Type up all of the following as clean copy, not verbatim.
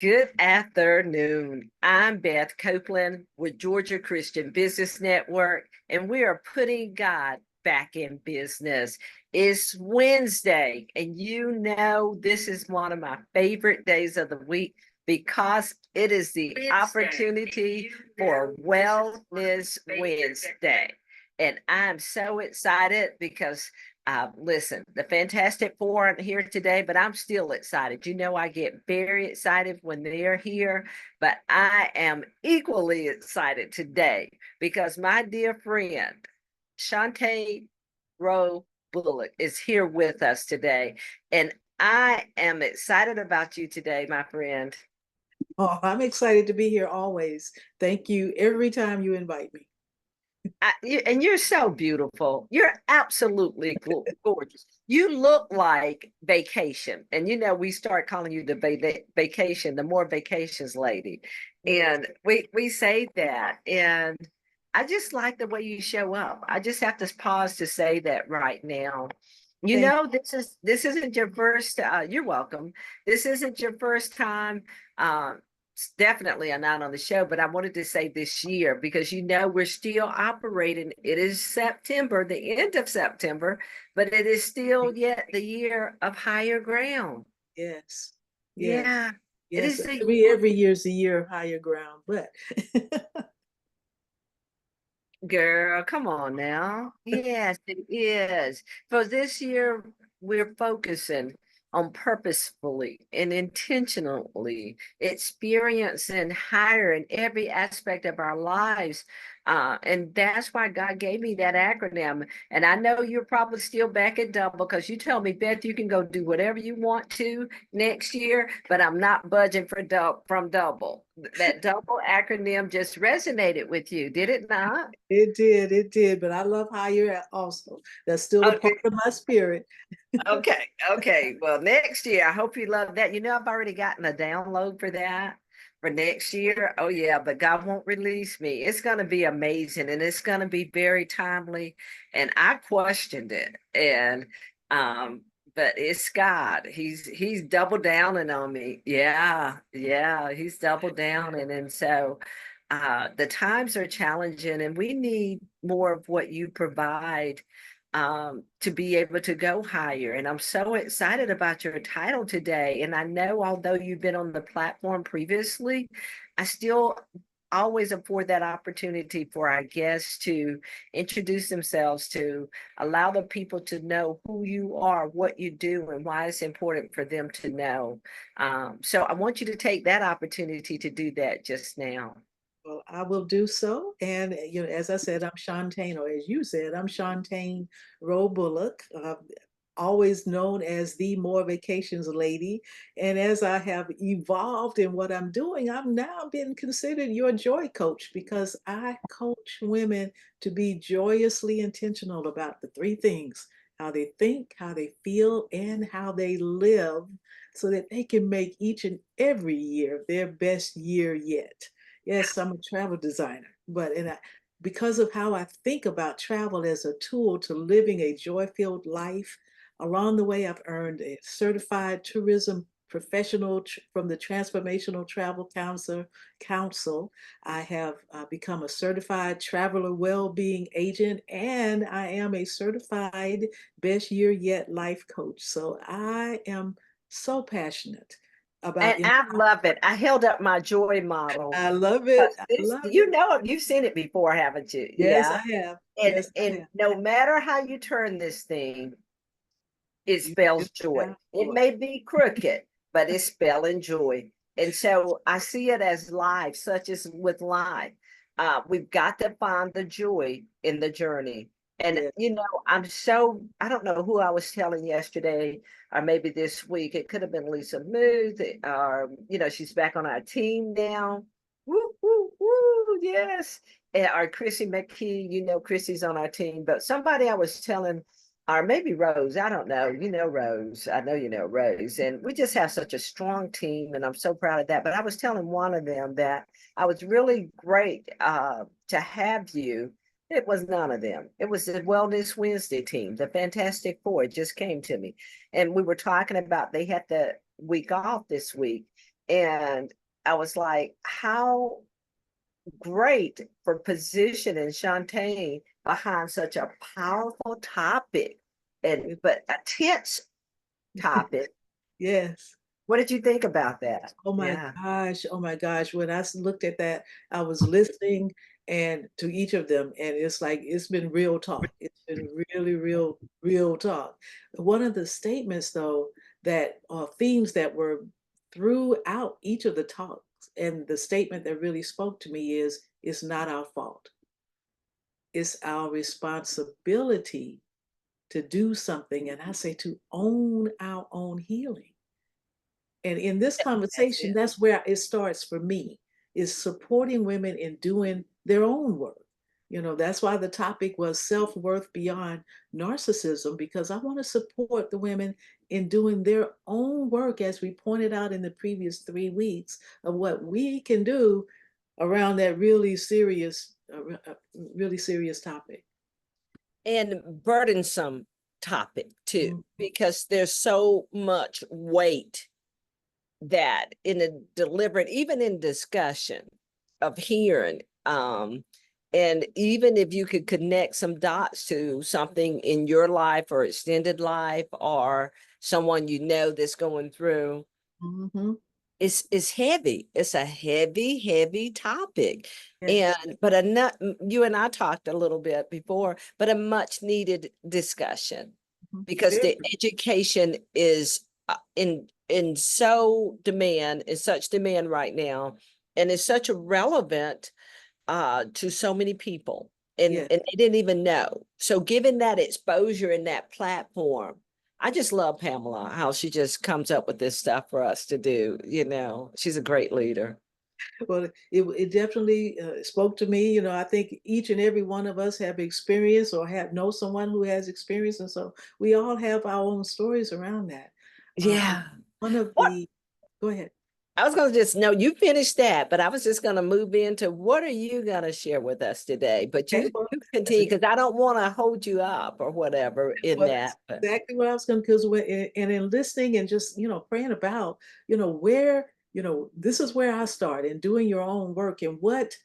Good afternoon. I'm Beth Copeland with Georgia Christian Business Network, and we are putting God back in business. It's Wednesday, and you know this is one of my favorite days of the week because it is the opportunity for Wellness Wednesday. And I'm so excited because listen, the Fantastic Four aren't here today, but I'm still excited. You know, I get very excited when they're here, but I am equally excited today because my dear friend, Chantaine Rhoe-Bulluck, is here with us today. And I am excited about you today, my friend. Oh, I'm excited to be here always. Thank you every time you invite me. And you're so beautiful. You're absolutely gorgeous. You look like vacation. And you know, we start calling you the vacation, the more vacations lady. And we say that. And I just like the way you show up. I just have to pause to say that right now. You Thank know, this isn't your first you're welcome. This isn't your first time definitely I'm not on the show, but I wanted to say this year because you know we're still operating. It is September, the end of September, but it is still yet the year of higher ground. Yes, yes, Yeah, it yes. is the Every year's a year of higher ground, but girl. Come on now. Yes, it is. For this year, we're focusing on purposefully and intentionally experiencing higher in every aspect of our lives. And that's why God gave me that acronym. And I know you're probably still back at double because you told me, Beth, you can go do whatever you want to next year, but I'm not budging from double. That double acronym just resonated with you, did it not? it did. But I love higher also. That's still a part Okay. of my spirit. Okay. Okay. Well, next year, I hope you love that. You know, I've already gotten a download for that for next year. Oh, yeah, but God won't release me. It's going to be amazing and it's going to be very timely. And I questioned it. Um, but it's God. He's double downing on me. Yeah, yeah, he's double downing. And so the times are challenging and we need more of what you provide to be able to go higher. And I'm so excited about your title today. And I know, although you've been on the platform previously, I still always afford that opportunity for our guests to introduce themselves, to allow the people to know who you are, what you do, and why it's important for them to know. So I want you to take that opportunity to do that just now. Well, I will do so. And as I said, I'm Chantaine, or as you said, I'm Chantaine Rhoe-Bulluck, always known as the More Vacations Lady. And as I have evolved in what I'm doing, I'm now being considered your joy coach because I coach women to be joyously intentional about the three things: how they think, how they feel, and how they live, so that they can make each and every year their best year yet. Yes, I'm a travel designer, because of how I think about travel as a tool to living a joy-filled life, along the way I've earned a certified tourism professional from the Transformational Travel Council. I have become a certified traveler well-being agent, and I am a certified best year yet life coach. So I am so passionate about. And I love it. I held up my joy model. I love it. I love You it. know, you've seen it before, haven't you? Yes, Yeah. I have. And Yes, I and have. no matter how you turn this thing, it You spells just joy. have It joy. may be crooked, but it's spelling joy. And so I see it as life, such as with life. We've got to find the joy in the journey. And, Yes. you know, I don't know who I was telling yesterday or maybe this week. It could have been Lisa Muth, or, you know, she's back on our team now. Woo, woo, woo, yes. Or Chrissy McKee, you know, Chrissy's on our team. But somebody I was telling, or maybe Rose, I don't know. You know Rose. I know you know Rose. And we just have such a strong team, and I'm so proud of that. But I was telling one of them that I was really great to have you. It was none of them. It was the Wellness Wednesday team, the Fantastic Four. It just came to me. And we were talking about they had the week off this week. And I was like, how great for positioning Chantaine behind such a powerful topic, and but a tense topic. Yes. What did you think about that? Oh my Yeah. gosh. Oh my gosh. When I looked at that, I was listening and to each of them, and it's like it's been real talk. It's been really, real talk. One of the statements, though, that themes that were throughout each of the talks, and the statement that really spoke to me is, it's not our fault. It's our responsibility to do something. And I say to own our own healing. And in this That's conversation, it. that's where it starts for me, is supporting women in doing their own work. That's why the topic was self-worth beyond narcissism, because I want to support the women in doing their own work, as we pointed out in the previous 3 weeks, of what we can do around that really serious topic. And burdensome topic too, Mhm. because there's so much weight that in a deliberate, even in discussion of hearing, and even if you could connect some dots to something in your life or extended life, or someone you know that's going through, Mhm. it's heavy. It's a heavy topic. Yes. And but enough, you and I talked a little bit before, but a much needed discussion, Mhm. because Very. the education is in so demand, is such demand right now, and is such a relevant to so many people, Yes. and they didn't even know. So given that exposure and that platform, I just love Pamela, how she just comes up with this stuff for us to do. She's a great leader. Well, it definitely spoke to me. I think each and every one of us have experience or have know someone who has experience, and so we all have our own stories around that. Um, Yeah. one of What the, Go ahead. I was going to just know you finished that, but I was just going to move into what are you going to share with us today? But Okay, you well, you that's continue, because I don't want to hold you up or whatever in that's that. But exactly what I was going to, because and in listening and just praying about where this is where I start in doing your own work, and what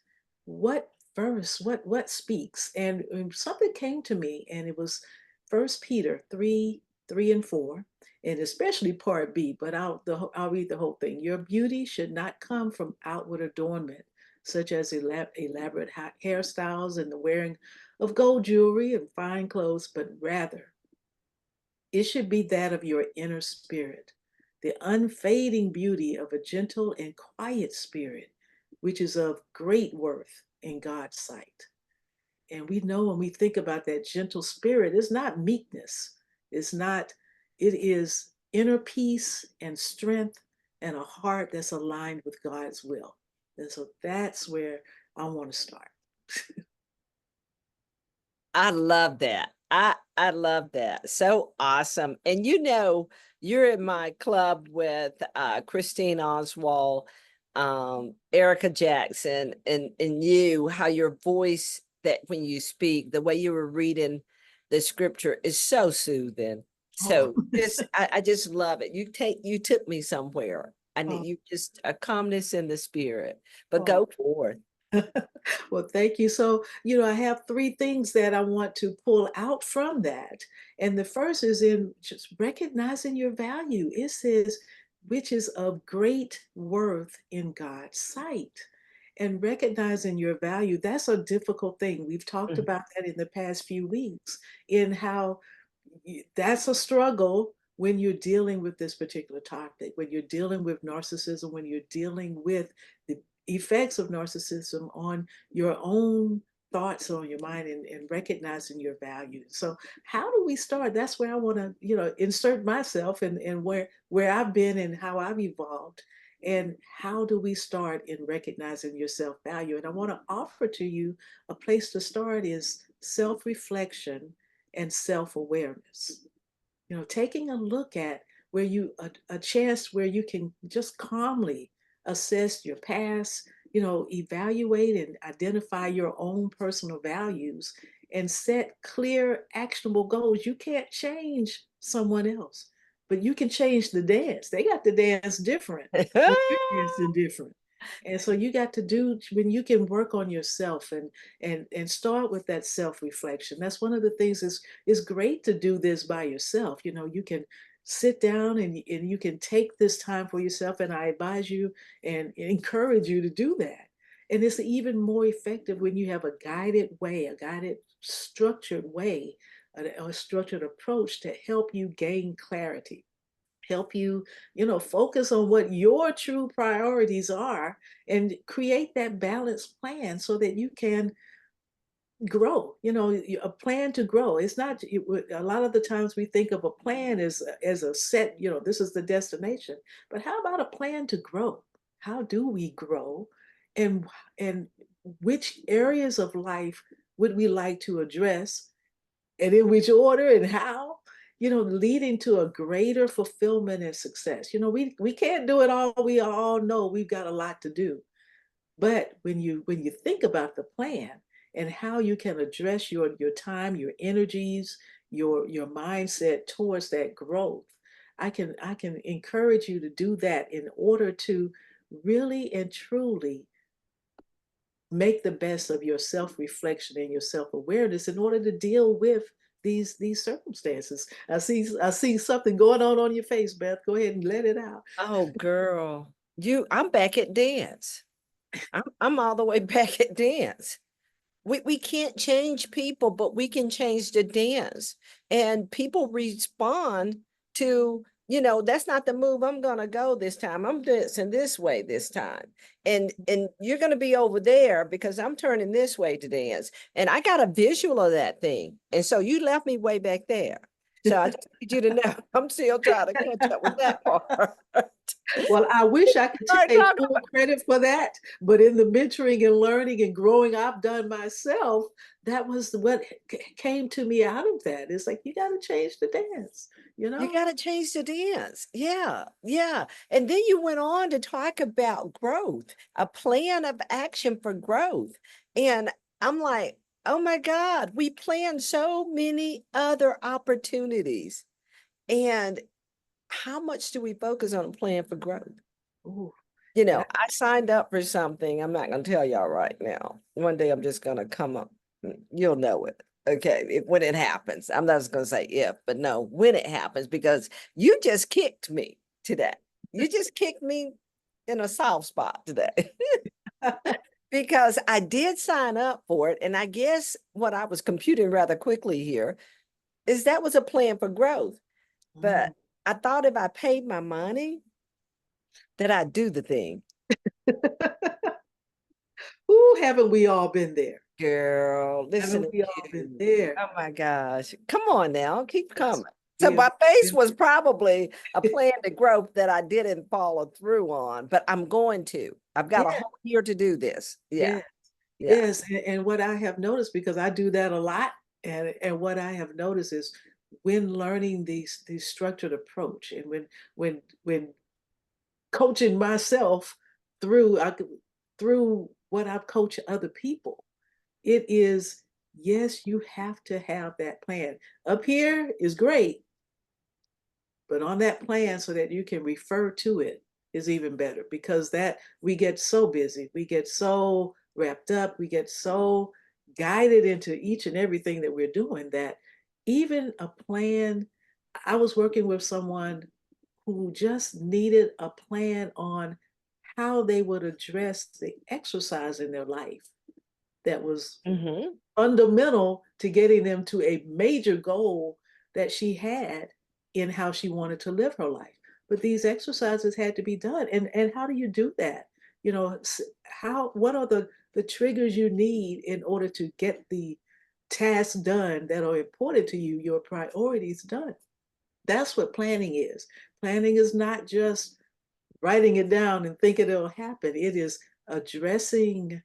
verse, what speaks, and something came to me, and it was First Peter 3:3 and 4, and especially part B, but I'll read the whole thing. Your beauty should not come from outward adornment, such as elaborate hairstyles and the wearing of gold jewelry and fine clothes, but rather it should be that of your inner spirit, the unfading beauty of a gentle and quiet spirit, which is of great worth in God's sight. And we know when we think about that gentle spirit, it's not meekness. It's not, it is inner peace and strength and a heart that's aligned with God's will. And so that's where I want to start. I love that. I love that. So awesome. And you're in my club with Christine Oswald, Erica Jackson, and you, how your voice, that when you speak, the way you were reading the scripture is so soothing. Oh, So I just love it. You took me somewhere. I oh, need you, just a calmness in the spirit. But oh. go forth. Well, thank you. So, I have three things that I want to pull out from that. And the first is in just recognizing your value. It says, which is of great worth in God's sight. And recognizing your value, that's a difficult thing. We've talked Mhm. about that in the past few weeks, in how that's a struggle when you're dealing with this particular topic, when you're dealing with narcissism, when you're dealing with the effects of narcissism on your own thoughts, on your mind, and recognizing your values. So how do we start? That's where I want to insert myself, and where I've been and how I've evolved. And how do we start in recognizing your self-value? And I want to offer to you a place to start is self-reflection and self-awareness. Taking a look at where a chance where you can just calmly assess your past, evaluate and identify your own personal values, and set clear actionable goals. You can't change someone else, but you can change the dance. They got the dance different, but you're dancing different. And so you got to do when you can work on yourself and start with that self-reflection. That's one of the things is great to do this by yourself. You know, you can sit down and you can take this time for yourself. And I advise you and encourage you to do that. And it's even more effective when you have a guided way, a guided, structured way, a structured approach to help you gain clarity, help you, focus on what your true priorities are and create that balanced plan so that you can grow, a plan to grow. It's not, a lot of the times we think of a plan as a set, this is the destination, but how about a plan to grow? How do we grow? And which areas of life would we like to address, and in which order and how, leading to a greater fulfillment and success. We can't do it all. We all know we've got a lot to do. But when you think about the plan and how you can address your time, your energies, your mindset towards that growth, I can encourage you to do that in order to really and truly make the best of your self-reflection and your self-awareness in order to deal with these circumstances. I see something going on your face, Beth. Go ahead and let it out. Oh, girl, I'm back at dance. I'm all the way back at dance. We can't change people, but we can change the dance. And people respond to, that's not the move I'm gonna go this time. I'm dancing this way this time. And you're gonna be over there because I'm turning this way to dance. And I got a visual of that thing. And so you left me way back there. So I just need you to know I'm still trying to catch up with that part. Well, I wish I could Right, take talk full credit for that, but in the mentoring and learning and growing I've done myself, that was what came to me out of that. It's like, you got to change the dance, you You know? got to change the dance. Yeah, yeah. And then you went on to talk about growth, a plan of action for growth. And I'm like, oh my God, we plan so many other opportunities. And how much do we focus on a plan for growth? Ooh, that, I signed up for something. I'm not going to tell y'all right now. One day I'm just going to come up. You'll know it. Okay. When it happens, I'm not just going to say if, but no, when it happens, because you just kicked me today. You just kicked me in a soft spot today because I did sign up for it. And I guess what I was computing rather quickly here is that was a plan for growth. mm. But I thought if I paid my money, that I'd do the thing. Ooh, haven't we all been there? Girl, listen Haven't to we all been you. there? Oh my gosh. Come on now, keep Yes, coming. So we have my face been was probably a plan to growth that I didn't follow through on, but I'm going to. I've got a there. whole year to do this. Yeah, Yeah. yeah. Yes, and what I have noticed, because I do that a lot, and what I have noticed is when learning these structured approach, and when coaching myself through what I've coached other people, it is, yes, you have to have that plan. Up here is great, but on that plan so that you can refer to it is even better, because that we get so busy, we get so wrapped up, we get so guided into each and everything that we're doing that even a plan. I was working with someone who just needed a plan on how they would address the exercise in their life that was Mm-hmm. fundamental to getting them to a major goal that she had in how she wanted to live her life. But these exercises had to be done. And how do you do that? What are the triggers you need in order to get the tasks done that are important to you, your priorities done? That's what planning is. Planning is not just writing it down and thinking it'll happen. It is addressing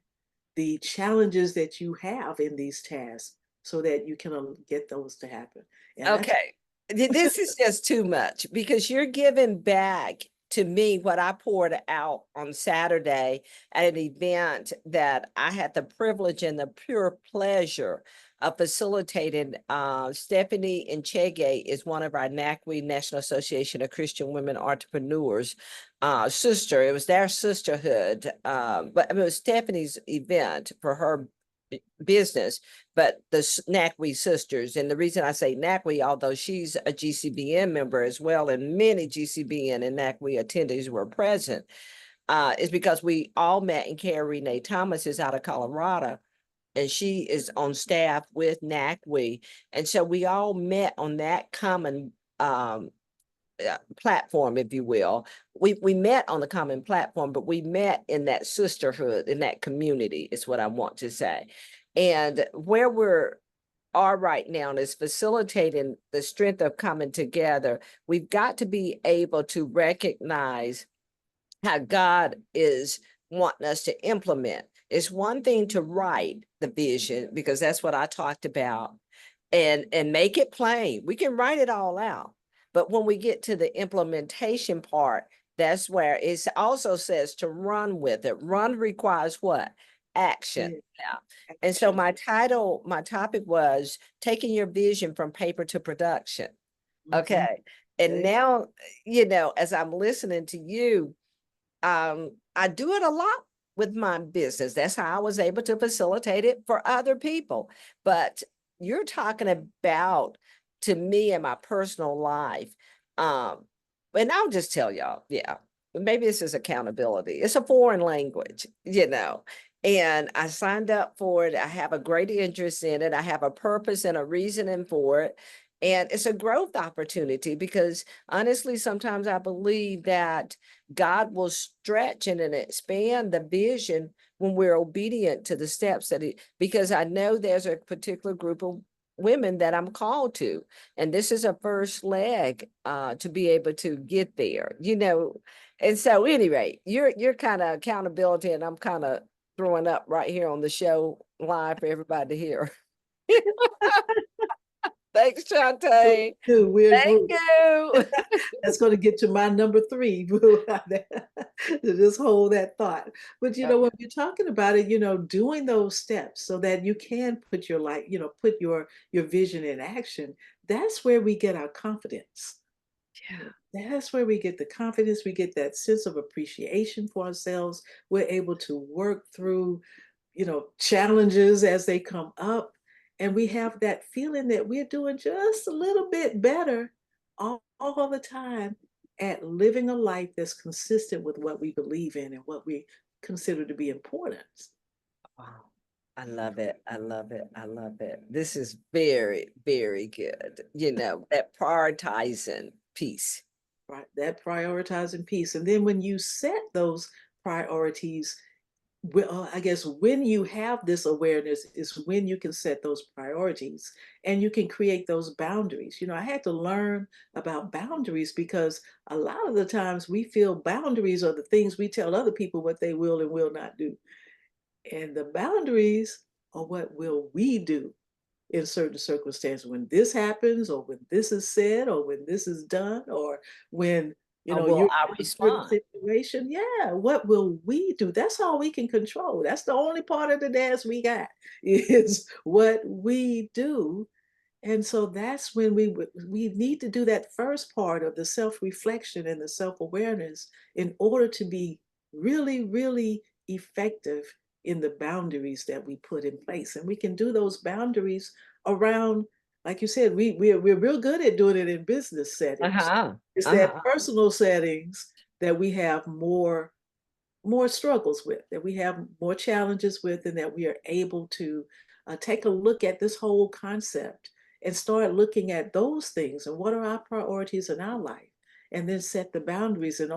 the challenges that you have in these tasks so that you can get those to happen. And that's Okay. This is just too much because you're giving back to me what I poured out on Saturday at an event that I had the privilege and the pure pleasure facilitating. Stephanie Nchege is one of our NACWE, National Association of Christian Women Entrepreneurs, sister. It was their sisterhood, but it was Stephanie's event for her business, but the NACWE sisters. And the reason I say NACWE, although she's a GCBN member as well, and many GCBN and NACWE attendees were present, is because we all met, and Carrie Renee Thomas is out of Colorado, and she is on staff with NACWE. And so we all met on that common platform, if you will. We met on the common platform, but we met in that sisterhood, in that community, is what I want to say. And where are right now is facilitating the strength of coming together. We've got to be able to recognize how God is wanting us to implement. It's one thing to write the vision, because that's what I talked about, and make it plain. We can write it all out. But when we get to the implementation part, that's where it also says to run with it. Run requires what? Action. Yeah. And so my topic was taking your vision from paper to production. Okay. And now, as I'm listening to you, I do it a lot with my business. That's how I was able to facilitate it for other people. But you're talking about, to me, in my personal life, and I'll just tell y'all, maybe this is accountability. It's a foreign language, and I signed up for it. I have a great interest in it. I have a purpose and a reasoning for it. And it's a growth opportunity, because honestly, sometimes I believe that God will stretch and expand the vision when we're obedient to the steps because I know there's a particular group of women that I'm called to, and this is a first leg to be able to get there, And so anyway, you're kind of accountability, and I'm kind of throwing up right here on the show live for everybody to hear. Thanks, Chantaine. Thank you. That's going to get to my number 3. To just hold that thought. But when you're talking about it, doing those steps so that you can put your life, put your vision in action. That's where we get our confidence. Yeah. That's where we get the confidence. We get that sense of appreciation for ourselves. We're able to work through, challenges as they come up. And we have that feeling that we're doing just a little bit better all the time at living a life that's consistent with what we believe in and what we consider to be important. Wow. I love it. I love it. I love it. This is very, very good. That prioritizing piece. Right. That prioritizing piece. And then when you set those priorities, I guess when you have this awareness is when you can set those priorities and you can create those boundaries. I had to learn about boundaries because a lot of the times we feel boundaries are the things we tell other people what they will and will not do. And the boundaries are what will we do in certain circumstances when this happens, or when this is said, or when this is done, or when you're in a certain situation. Yeah, what will we do? That's all we can control. That's the only part of the dance we got, is what we do. And so that's when we need to do that first part of the self-reflection and the self-awareness in order to be really, really effective in the boundaries that we put in place. And we can do those boundaries around, like you said, we're real good at doing it in business settings. It's that personal settings that we have more struggles with, that we have more challenges with, and that we are able to take a look at this whole concept and start looking at those things and what are our priorities in our life, and then set the boundaries. And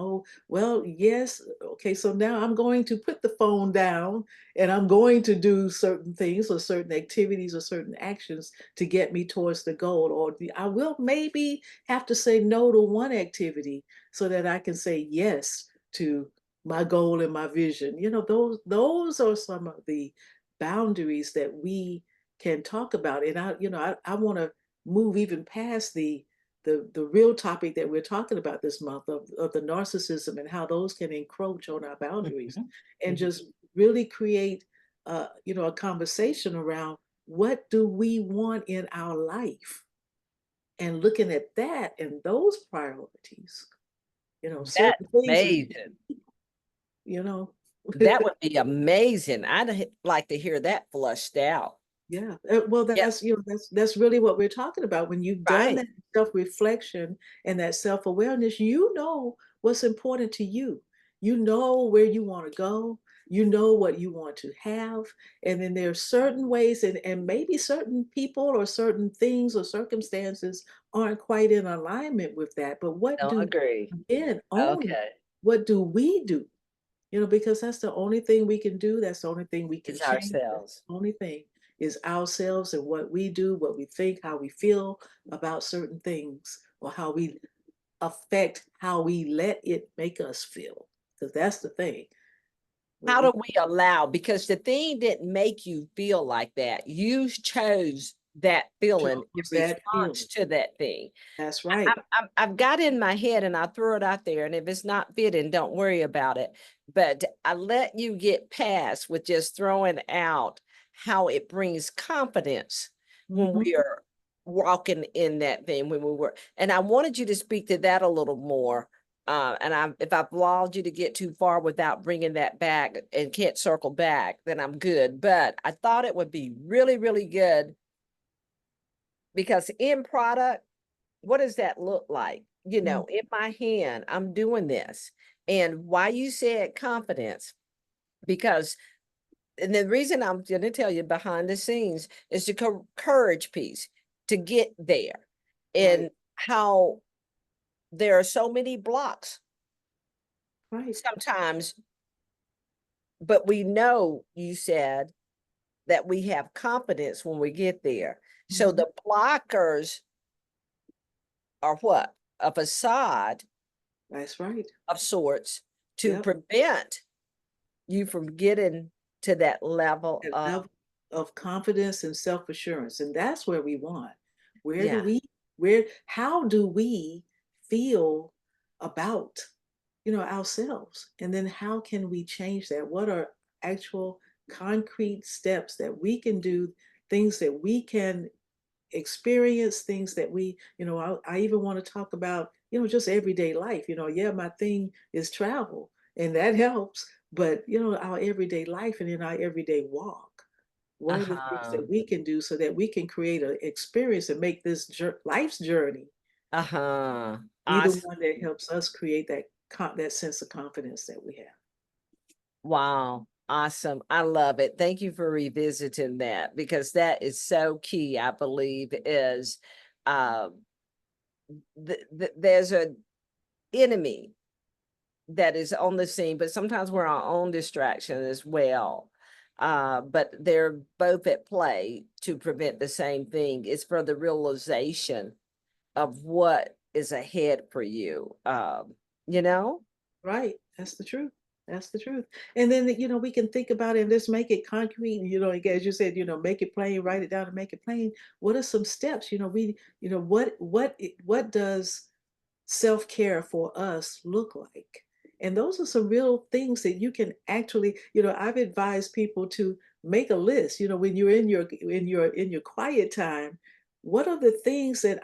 yes, okay, so now I'm going to put the phone down and I'm going to do certain things or certain activities or certain actions to get me towards the goal. Or I will maybe have to say no to one activity so that I can say yes to my goal and my vision. Those are some of the boundaries that we can talk about. And I want to move even past the real topic that we're talking about this month of the narcissism and how those can encroach on our boundaries, and just really create a conversation around what do we want in our life? And looking at that and those priorities, That's certain things, amazing. you know, That would be amazing. Like to hear that flushed out. yeah. Well, Yeah, that's really what we're talking about. When you've done right. that self-reflection and that self-awareness, you know what's important to you. You know where you want to go. You know what you want to have. And then there are certain ways, and maybe certain people or certain things or circumstances aren't quite in alignment with that. But Don't agree. again, only Okay. what do we do? Because that's the only thing we can do. That's the only thing we can It's change. That's ourselves. the only thing is ourselves and what we do, what we think, how we feel about certain things, or how we affect how we let it make us feel. Because that's the thing. When How we do we allow? Because the thing didn't make you feel like that. You chose that feeling in chose that response feeling, to that thing. that's right. I've got in my head and I throw it out there. And if it's not fitting, don't worry about it. But I let you get past with just throwing out how it brings confidence when Mhm. we are walking in that thing when we were. And I wanted you to speak to that a little more. If I've allowed you to get too far without bringing that back and can't circle back, then I'm good. But I thought it would be really, really good because in product, what does that look like? Mm. In my hand, I'm doing this. And why you said confidence, because, and the reason I'm going to tell you behind the scenes is the courage piece to get there Right, and how there are so many blocks right. sometimes, but we know you said that we have confidence when we get there. So Mhm. the blockers are what? A facade That's right. of sorts to Yep. prevent you from getting to that level That of, level of confidence and self-assurance, and that's where we want. Where do yeah, we how do we feel about, ourselves? And then how can we change that? What are actual concrete steps that we can do, things that we can experience, things that I even want to talk about, just everyday life. Yeah, my thing is travel, and that helps, but our everyday life and in our everyday walk, what are the things uh-huh, that we can do so that we can create an experience and make this life's journey uh-huh. be the Awesome. one that helps us create that sense of confidence that we have. Wow. Awesome. I love it. Thank you for revisiting that because that is so key, I believe, is um there's a enemy that is on the scene, but sometimes we're our own distraction as well. But they're both at play to prevent the same thing. It's for the realization of what is ahead for you. You know? Right. That's the truth. That's the truth. And then, we can think about it and just make it concrete. Like, as you said, make it plain, write it down and make it plain. What are some steps? What does self-care for us look like? And those are some real things that you can actually, I've advised people to make a list, when you're in your quiet time, what are the things that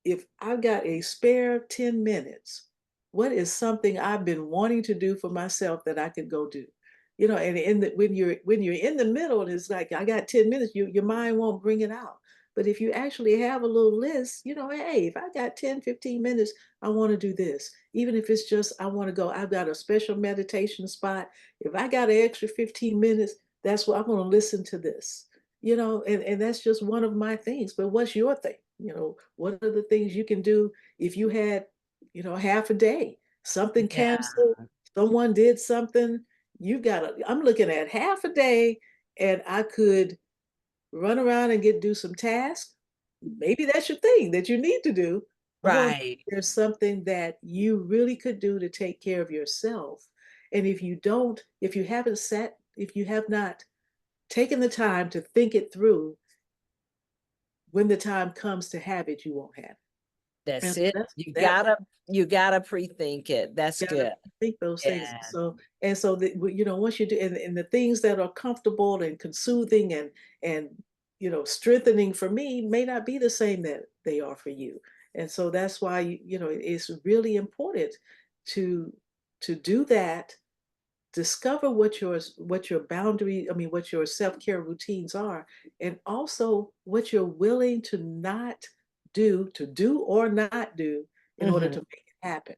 if I've got a spare 10 minutes, what is something I've been wanting to do for myself that I could go do? And when you're in the middle and it's like I got 10 minutes, your mind won't bring it out. But if you actually have a little list, hey, if I got 10, 15 minutes, I want to do this. Even if it's just I want to go, I've got a special meditation spot. If I got an extra 15 minutes, that's what I'm going to listen to this. And that's just one of my things. But what's your thing? What are the things you can do if you had, half a day, something Yeah. canceled, someone did something, I'm looking at half a day and I could run around and do some tasks. Maybe that's your thing that you need to do, or Right. there's something that you really could do to take care of yourself. And if you have not taken the time to think it through, when the time comes to have it, you won't have it. That's And it. that's that You gotta pre-think it. That's gotta good. think those things. Yeah. So once you do, and the things that are comfortable and soothing and strengthening for me may not be the same that they are for you. And so that's why it's really important to do that. Discover what your boundary, I mean, what your self-care routines are, and also what you're willing to not to do or not do in order Mhm. to make it happen.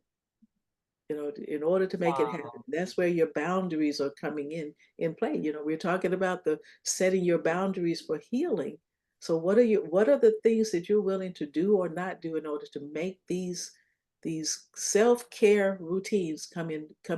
In order to make it happen, Wow. that's where your boundaries are coming in play. We're talking about the setting your boundaries for healing. So what are the things that you're willing to do or not do in order to make these self-care routines come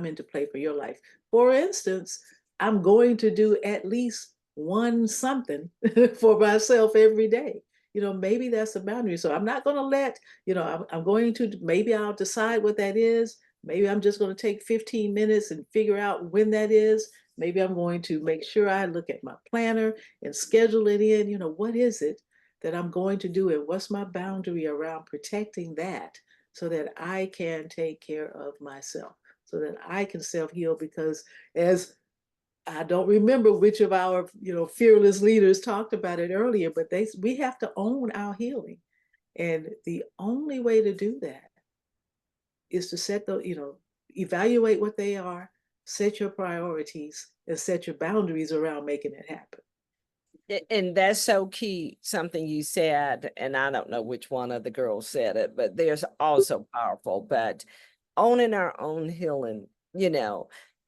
into play for your life? For instance, I'm going to do at least one something for myself every day. Maybe that's a boundary. So I'm not going to let, I'm going to, maybe I'll decide what that is. Maybe I'm just going to take 15 minutes and figure out when that is. Maybe I'm going to make sure I look at my planner and schedule it in. What is it that I'm going to do, and what's my boundary around protecting that so that I can take care of myself, so that I can self-heal? Because as I don't remember which of our, fearless leaders talked about it earlier, but we have to own our healing. And the only way to do that is to evaluate what they are, set your priorities, and set your boundaries around making it happen. And that's so key, something you said, and I don't know which one of the girls said it, but there's also powerful, but owning our own healing,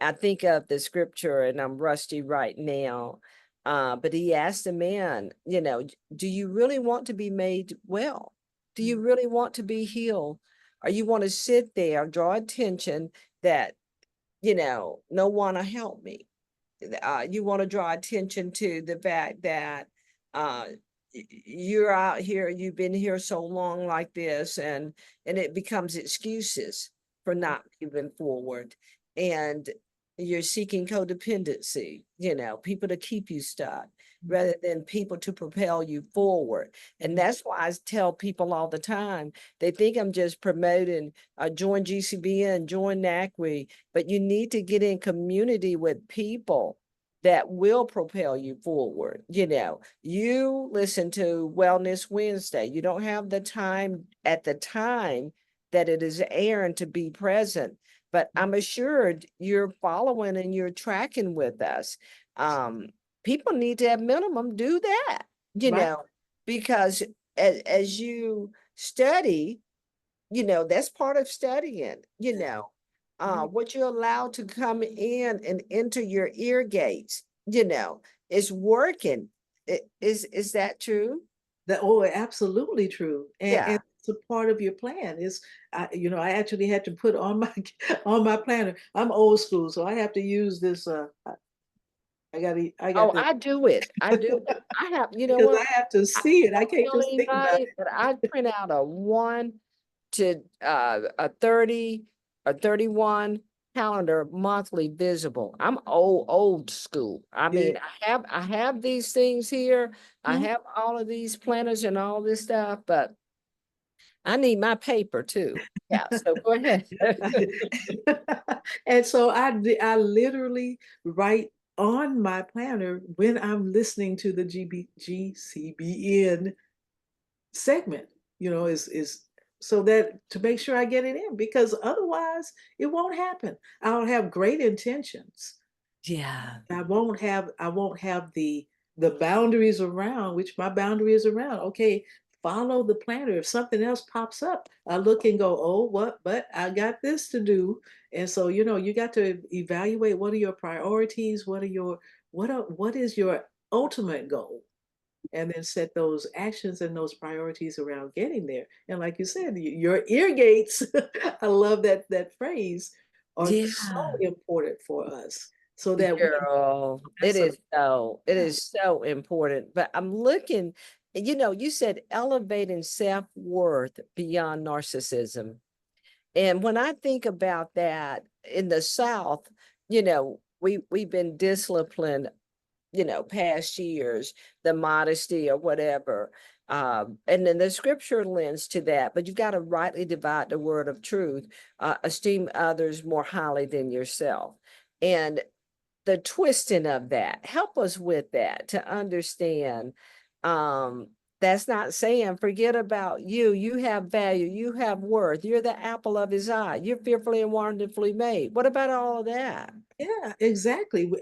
I think of the scripture, and I'm rusty right now, but he asked the man, do you really want to be made well? Do you really want to be healed? Or you want to sit there, draw attention that, no one will help me? You want to draw attention to the fact that uh, you're out here, you've been here so long like this, and it becomes excuses for not moving forward. And you're seeking codependency, people to keep you stuck rather than people to propel you forward. And that's why I tell people all the time, they think I'm just promoting, join GCBN, join NACWE, but you need to get in community with people that will propel you forward. You listen to Wellness Wednesday. You don't have the time at the time that it is airing to be present, but I'm assured you're following and you're tracking with us. People need to have minimum do that, Right. because as you study, that's part of studying, Right. what you're allowed to come in and enter your ear gates, is working. Is that true? Absolutely true. And Yeah. it's a part of your plan. I actually had to put on my on my planner. I'm old school, so I have to use this. I got Oh, this I do it. I do. I have, you know because what? I have to I see it. I don't can't tell just think about anybody, but I print out a 1 to a 30 or 31 calendar monthly visible. I'm old school. I mean, it. I have these things here. I Mhm. have all of these planners and all this stuff, but I need my paper too. Yeah, so go ahead. And so I literally write on my planner when I'm listening to the GCBN segment, is so that to make sure I get it in, because otherwise it won't happen. I'll have great intentions. Yeah. I won't have the boundaries around, which my boundary is around. Okay, follow the planner. If something else pops up, I look and go, oh, what? But I got this to do. And so, you got to evaluate what are your priorities, what is your ultimate goal, and then set those actions and those priorities around getting there. And like you said, your ear gates, I love that phrase, are so Yeah. important for us so that we Girl, that's a it yeah. is so important. But I'm looking, you said elevating self-worth beyond narcissism. And when I think about that in the South, we've been disciplined past years, the modesty or whatever. And then the scripture lends to that, but you've got to rightly divide the word of truth, esteem others more highly than yourself. And the twisting of that, help us with that to understand. That's not saying forget about you. You have value, you have worth, you're the apple of his eye, you're fearfully and wonderfully made. What about all of that? Yeah, exactly.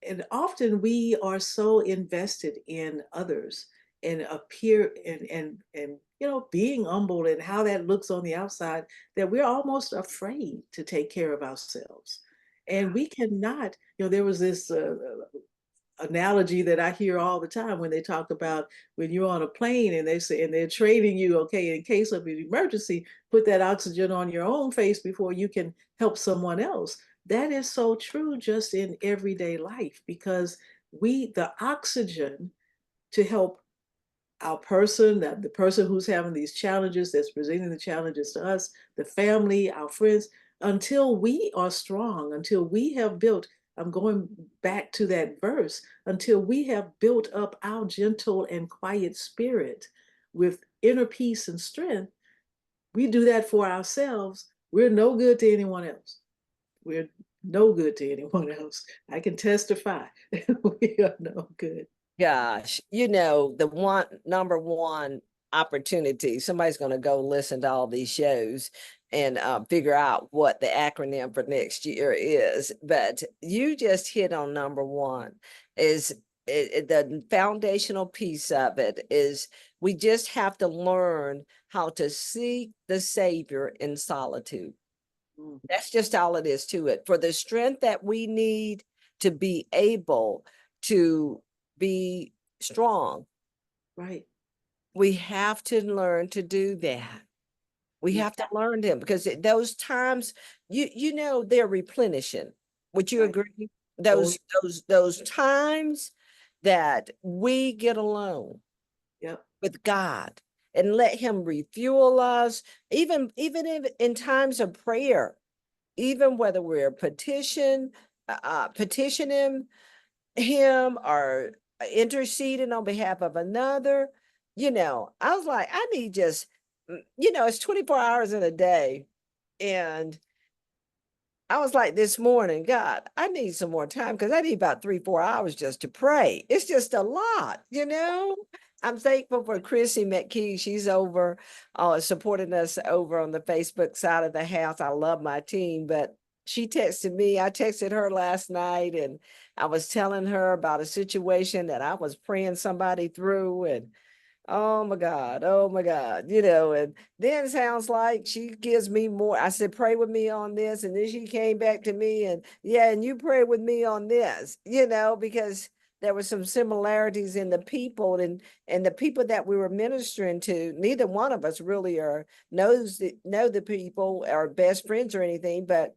And often we are so invested in others and appear and being humble and how that looks on the outside that we're almost afraid to take care of ourselves. And we cannot, there was this analogy that I hear all the time when they talk about when you're on a plane and they say, and they're training you, okay, in case of an emergency, put that oxygen on your own face before you can help someone else. That is so true just in everyday life, because the oxygen to help our person, the person who's having these challenges, that's presenting the challenges to us, the family, our friends, until we are strong, until we have built, I'm going back to that verse, until we have built up our gentle and quiet spirit with inner peace and strength, we do that for ourselves. We're no good to anyone else. We're no good to anyone else. I can testify. We are no good. Gosh, the number one opportunity, somebody's going to go listen to all these shows and figure out what the acronym for next year is. But you just hit on number one, is the foundational piece of it is we just have to learn how to seek the Savior in solitude. Mm. That's just all it is to it. For the strength that we need to be able to be strong, Right. we have to learn to do that. We Yeah. have to learn them, because those times, they're replenishing. Would you Right. agree? Oh, Those times that we get alone yep. with God and let him refuel us, even if in times of prayer, even whether we're petitioning him or interceding on behalf of another. I was like, I need just, it's 24 hours in a day. And I was like this morning, God, I need some more time, because I need about 3-4 hours just to pray. It's just a lot. I'm thankful for Chrissy McKee. She's over supporting us over on the Facebook side of the house. I love my team, but she texted me. I texted her last night, and I was telling her about a situation that I was praying somebody through, and oh my God, and then it sounds like she gives me more. I said, pray with me on this. And then she came back to me and, yeah, and you pray with me on this, because there were some similarities in the people, and the people that we were ministering to. Neither one of us really know the people, or best friends or anything, but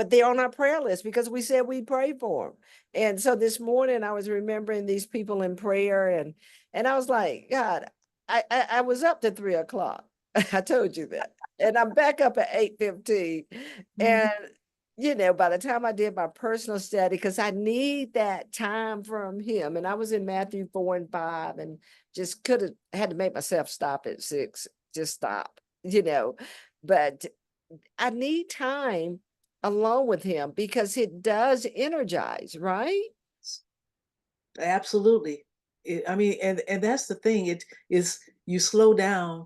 they're on our prayer list because we said we pray for them. And so this morning I was remembering these people in prayer, and I was like, God, I was up to 3 o'clock. I told you that. And I'm back up at 8:15. Mhm. And by the time I did my personal study, because I need that time from him. And I was in Matthew 4 and 5, and just could have had to make myself stop at 6, just stop. But I need time alone with him, because it does energize, right? Absolutely. I mean, and that's the thing. It is, you slow down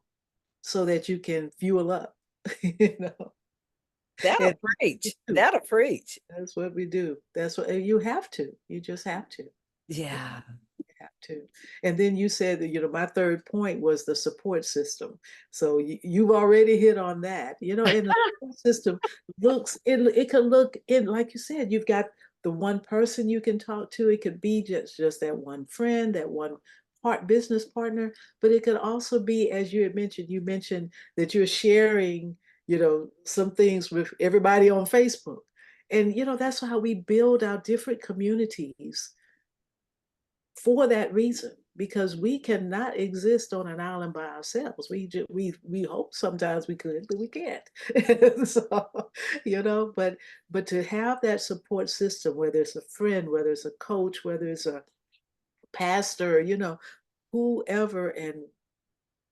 so that you can fuel up. You know, That'll and preach. That'll preach. that's what we do. That's what you have to. You just have to. Yeah. Have to. And then you said that, my third point was the support system. So you've already hit on that, and the support system it can look in, like you said, you've got the one person you can talk to. It could be just that one friend, that one business partner, but it could also be, as you mentioned that you're sharing, some things with everybody on Facebook. And, that's how we build our different communities for that reason. because we cannot exist on an island by ourselves. We hope sometimes we could, but we can't. So, but to have that support system, whether it's a friend, whether it's a coach, whether it's a pastor, whoever,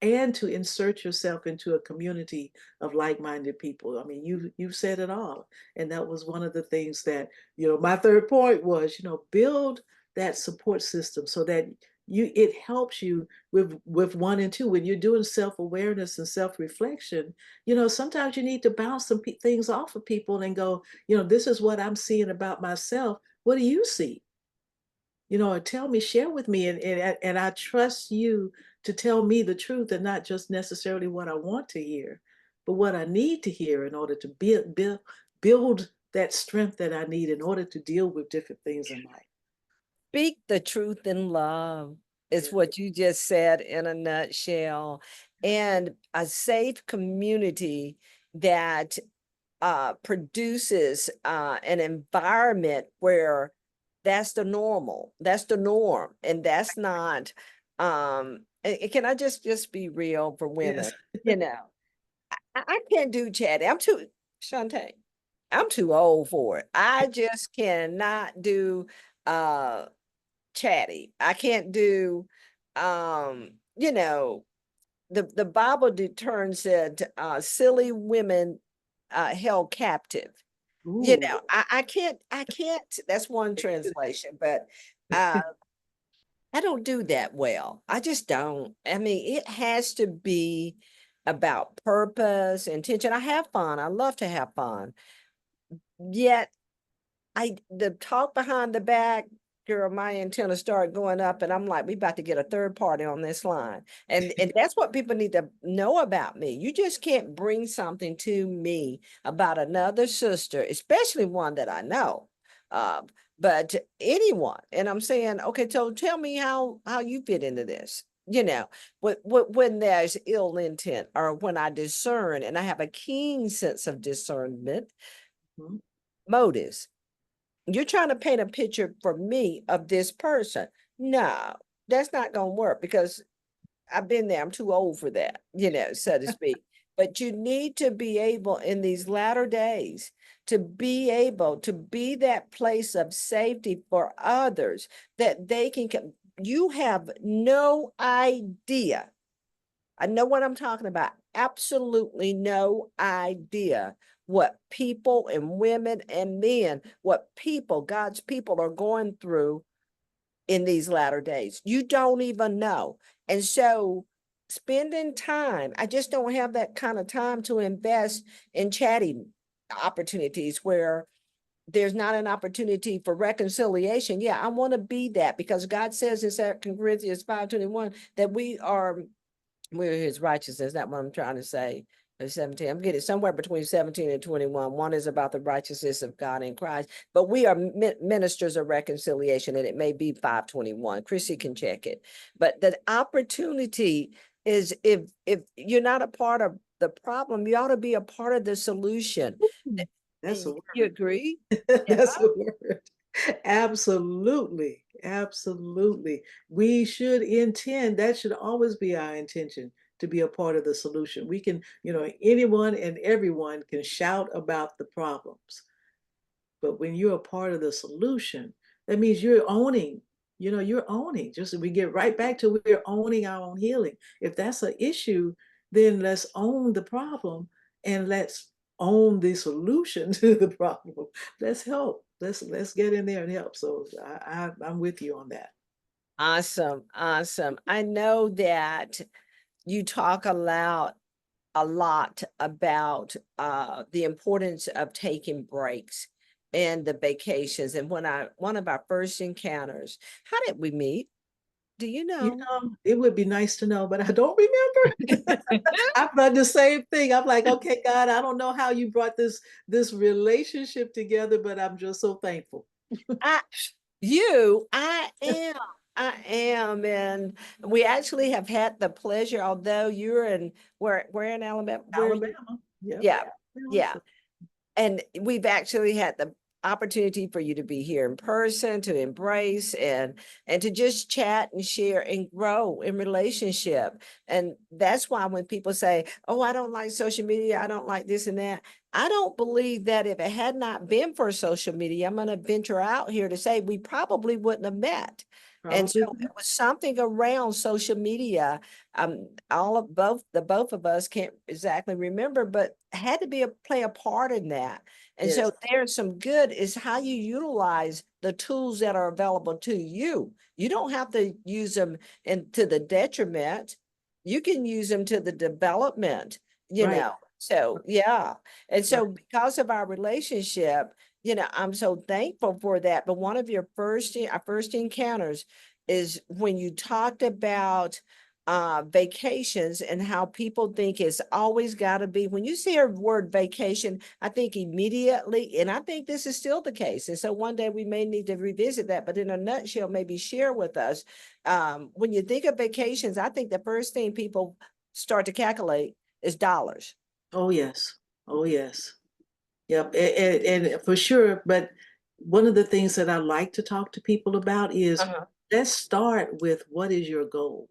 and to insert yourself into a community of like-minded people. I mean, you've said it all. And that was one of the things that, my third point was, build that support system so that it helps you with one and two. When you're doing self-awareness and self-reflection, sometimes you need to bounce some things off of people and go, this is what I'm seeing about myself. What do you see? Tell me, share with me, and I trust you to tell me the truth, and not just necessarily what I want to hear, but what I need to hear in order to build that strength that I need in order to deal with different things in life. Speak the truth in love is Yeah. what you just said in a nutshell. And a safe community that produces an environment where that's the norm, and that's not. And can I just be real for women? Yes. I can't do chatting. Chantaine, I'm too old for it. I just cannot do chatty. I can't do the Bible turns it silly women held captive. Ooh. I can't, that's one translation, but uh I don't do that well. I just don't. I mean, it has to be about purpose, intention. I have fun. I love to have fun. Yet the talk behind the back, girl, my antenna started going up, and I'm like, we about to get a third party on this line. And that's what people need to know about me. You just can't bring something to me about another sister, especially one that I know. But anyone, and I'm saying, okay, so tell me how you fit into this. When there's ill intent, or when I discern, and I have a keen sense of discernment, Mhm. motives. You're trying to paint a picture for me of this person. No, that's not going to work, because I've been there. I'm too old for that, so to speak. But you need to be able in these latter days to be able to be that place of safety for others, that they can come. You have no idea. I know what I'm talking about. Absolutely no idea what people and women and men, what people, God's people, are going through in these latter days. You don't even know. And so spending time, I just don't have that kind of time to invest in chatting opportunities where there's not an opportunity for reconciliation. Yeah, I want to be that, because God says in 2 Corinthians 5:21 that we're his righteousness. That's what I'm trying to say. 17. I'm getting somewhere between 17 and 21. One is about the righteousness of God in Christ, but we are ministers of reconciliation, and it may be 5:21. Chrissy can check it. But the opportunity is, if you're not a part of the problem, you ought to be a part of the solution. That's a You word. agree? Yeah. That's a word. Absolutely. Absolutely. We should intend, that should always be our intention, to be a part of the solution. We can, anyone and everyone can shout about the problems. But when you're a part of the solution, that means you're owning. Just we get right back to, we're owning our own healing. If that's an issue, then let's own the problem, and let's own the solution to the problem. Let's help. Let's get in there and help. So I'm with you on that. Awesome. Awesome. I know that you talk a lot about the importance of taking breaks and the vacations. And one of our first encounters, how did we meet? Do you know? It would be nice to know, but I don't remember. I've done the same thing. I'm like, okay, God, I don't know how you brought this relationship together, but I'm just so thankful. I you, I am, and we actually have had the pleasure, although you're in where in Alabama, where are you? Alabama. Yep. Yeah, yeah. And we've actually had the opportunity for you to be here in person, to embrace and to just chat and share and grow in relationship. And that's why when people say, oh, I don't like social media, I don't like this and that, I don't believe that if it had not been for social media, I'm going to venture out here to say we probably wouldn't have met. And Probably. so it was something around social media. All of both of us can't exactly remember, but had to be play a part in that. And Yes. so there's some good is how you utilize the tools that are available to you. You don't have to use them to the detriment. You can use them to the development, you Right. know. So yeah. And so Right. because of our relationship, I'm so thankful for that. But one of our first encounters is when you talked about vacations and how people think it's always got to be when you see a word vacation, I think immediately, and I think this is still the case. And so one day we may need to revisit that, but in a nutshell, maybe share with us. When you think of vacations, I think the first thing people start to calculate is dollars. Oh, yes. Oh, yes. Yep. And for sure. But one of the things that I like to talk to people about is Uh-huh. let's start with what is your goal?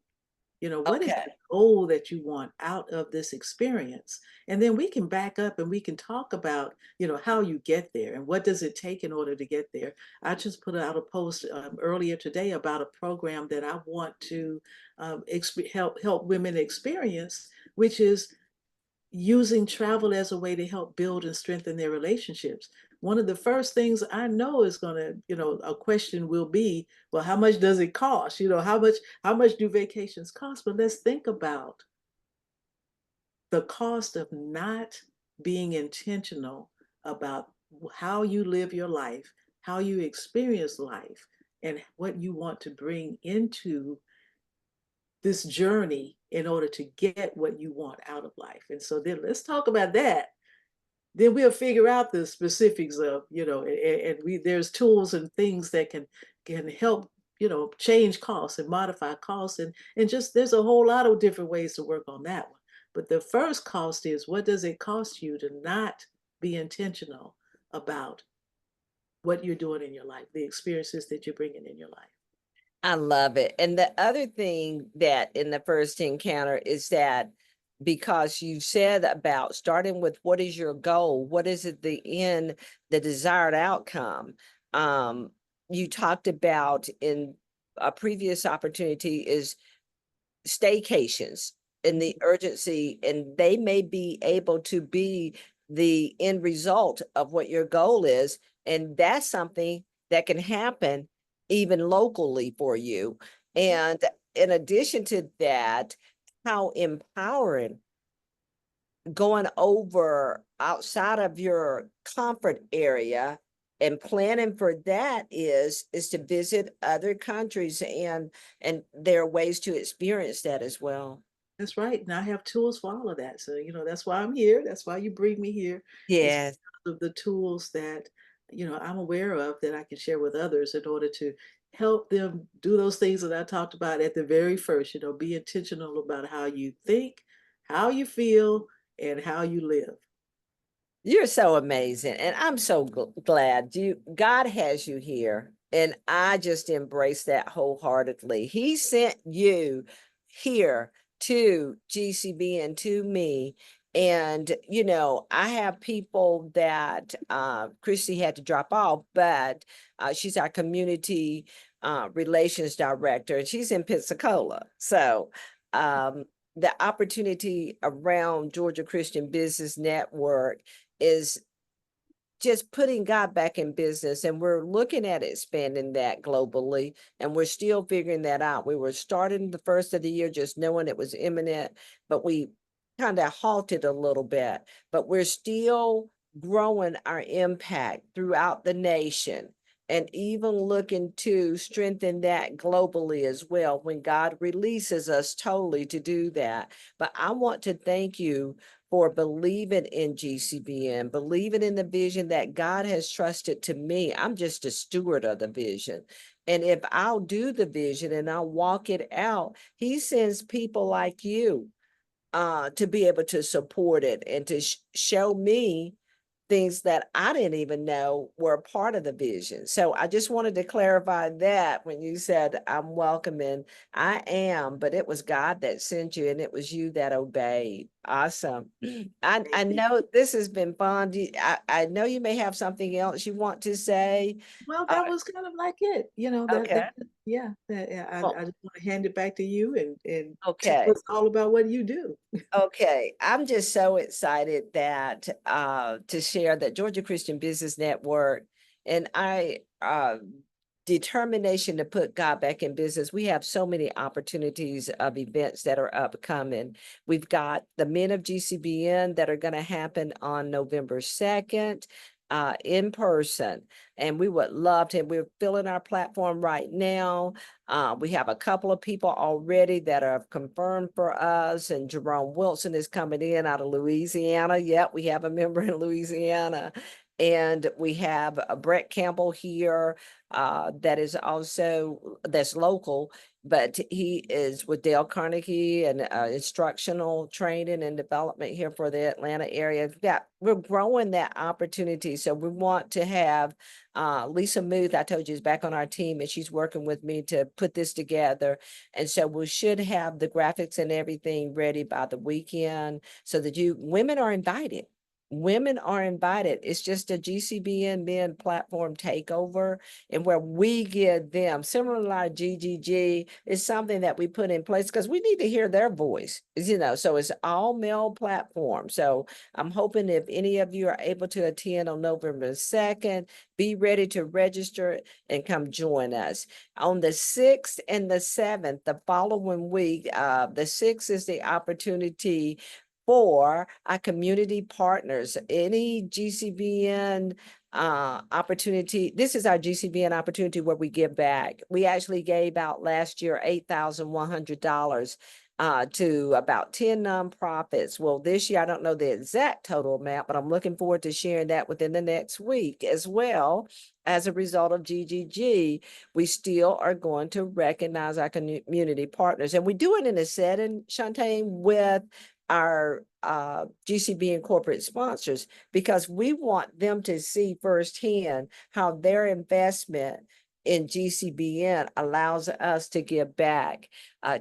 What is the Okay. goal that you want out of this experience? And then we can back up and we can talk about, how you get there and what does it take in order to get there. I just put out a post earlier today about a program that I want to help women experience, which is using travel as a way to help build and strengthen their relationships. One of the first things I know is going to, a question will be, well, how much does it cost? How much do vacations cost? But let's think about the cost of not being intentional about how you live your life, how you experience life, and what you want to bring into this journey in order to get what you want out of life. And so then let's talk about that. Then we'll figure out the specifics of, and there's tools and things that can help, change costs and modify costs and just there's a whole lot of different ways to work on that one. But the first cost is what does it cost you to not be intentional about what you're doing in your life, the experiences that you're bringing in your life. I love it. And the other thing that in the first encounter is that because you said about starting with what is your goal, what is it the end, the desired outcome. Um, you talked about in a previous opportunity is staycations and the urgency, and they may be able to be the end result of what your goal is. And that's something that can happen even locally for you. And in addition to that, how empowering going over outside of your comfort area and planning for that is to visit other countries and there are ways to experience that as well. That's right. And I have tools for all of that. So, that's why I'm here. That's why you bring me here. Is Yes. because of the tools that, I'm aware of that I can share with others in order to help them do those things that I talked about at the very first, be intentional about how you think, how you feel, and how you live. You're so amazing. And I'm so glad God has you here. And I just embrace that wholeheartedly. He sent you here to GCBN to me. And, I have people that Christy had to drop off, but she's our community relations director, and she's in Pensacola. So, the opportunity around Georgia Christian Business Network is just putting God back in business. And we're looking at expanding that globally. And we're still figuring that out. We were starting the first of the year just knowing it was imminent, but we kind of halted a little bit. But we're still growing our impact throughout the nation and even looking to strengthen that globally as well when God releases us totally to do that. But I want to thank you for believing in GCBN, believing in the vision that God has trusted to me. I'm just a steward of the vision. And if I'll do the vision and I'll walk it out, he sends people like you to be able to support it and to show me things that I didn't even know were a part of the vision. So I just wanted to clarify that when you said I'm welcoming, I am, but it was God that sent you and it was you that obeyed. Awesome. I Amen. know this has been fun. I know you may have something else you want to say. Well, Uh, that was kind of like it, okay. yeah, yeah, Well, I just want to hand it back to you and tell okay. us all about what you do. Okay, I'm just so excited that to share that Georgia Christian Business Network and I determination to put God back in business. We have so many opportunities of events that are upcoming. We've got the Men of GCBN that are going to happen on November 2nd. In person, and we would love to. We're filling our platform right now. We have a couple of people already that are confirmed for us, and Jerome Wilson is coming in out of Louisiana. Yep, we have a member in Louisiana. And we have Brett Campbell here that is also, that's local, but he is with Dale Carnegie and instructional training and development here for the Atlanta area. We're growing that opportunity. So we want to have Lisa Muth, I told you, is back on our team and she's working with me to put this together. And so we should have the graphics and everything ready by the weekend so that women are invited. Women are invited. It's just a GCBN men platform takeover, and where we give them, similar to our GGG, is something that we put in place because we need to hear their voice, so it's all male platform. So I'm hoping if any of you are able to attend on November 2nd, be ready to register and come join us. On the 6th and the 7th, the following week, the 6th is the opportunity for our community partners. Any GCBN opportunity. This is our GCBN opportunity where we give back. We actually gave out last year $8,100 to about 10 nonprofits. Well, this year, I don't know the exact total amount, but I'm looking forward to sharing that within the next week as well. As a result of GGG, we still are going to recognize our community partners. And we do it in a setting, Chantaine, with our GCBN corporate sponsors, because we want them to see firsthand how their investment in GCBN allows us to give back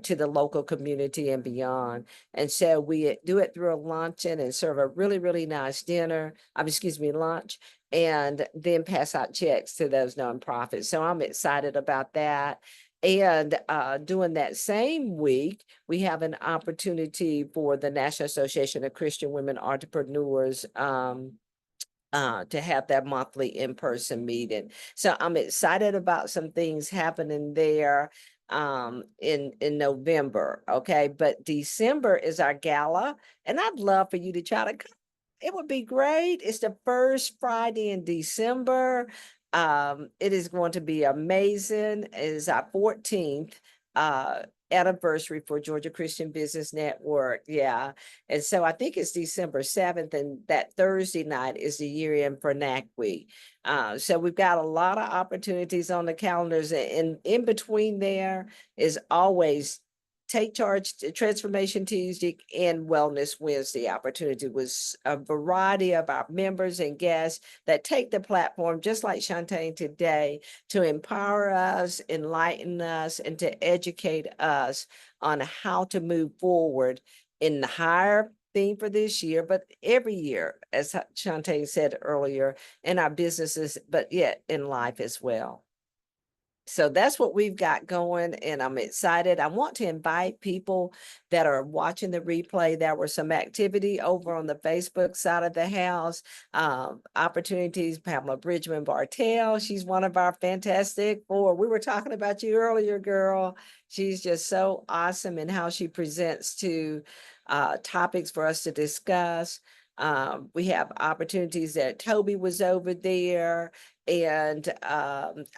to the local community and beyond. And so we do it through a luncheon and serve a really, really nice dinner, lunch, and then pass out checks to those nonprofits. So I'm excited about that. And during that same week, we have an opportunity for the National Association of Christian Women Entrepreneurs to have that monthly in-person meeting. So I'm excited about some things happening there in November. Okay, but December is our gala, and I'd love for you to try to come. It would be great. It's the first Friday in December. It is going to be amazing. It is our 14th anniversary for Georgia Christian Business Network. Yeah. And so I think it's December 7th, and that Thursday night is the year end for NAC Week. So we've got a lot of opportunities on the calendars, and in between there is always Take Charge Transformation Tuesday and Wellness Wednesday opportunity with a variety of our members and guests that take the platform, just like Chantaine today, to empower us, enlighten us, and to educate us on how to move forward in the higher theme for this year, but every year, as Chantaine said earlier, in our businesses, but yet in life as well. So that's what we've got going, and I'm excited. I want to invite people that are watching the replay. There were some activity over on the Facebook side of the house, opportunities. Pamela Bridgman Bartell, she's one of our fantastic four. We were talking about you earlier, girl. She's just so awesome in how she presents to topics for us to discuss. We have opportunities that Toby was over there, and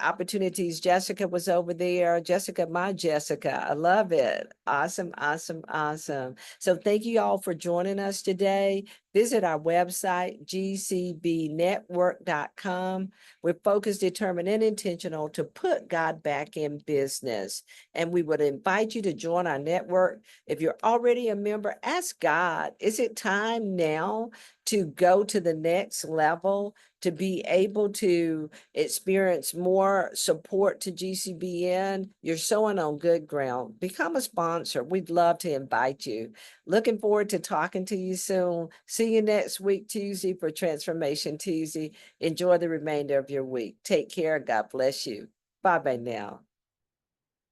opportunities. Jessica was over there. My Jessica, I love it. Awesome, awesome, awesome. So thank you all for joining us today. Visit our website, gcbnetwork.com. We're focused, determined, and intentional to put God back in business. And we would invite you to join our network. If you're already a member, ask God, is it time now to go to the next level, to be able to experience more support to GCBN? You're sowing on good ground. Become a sponsor. We'd love to invite you. Looking forward to talking to you soon. See you next week, Tuesday, for Transformation Tuesday. Enjoy the remainder of your week. Take care. God bless you. Bye-bye now.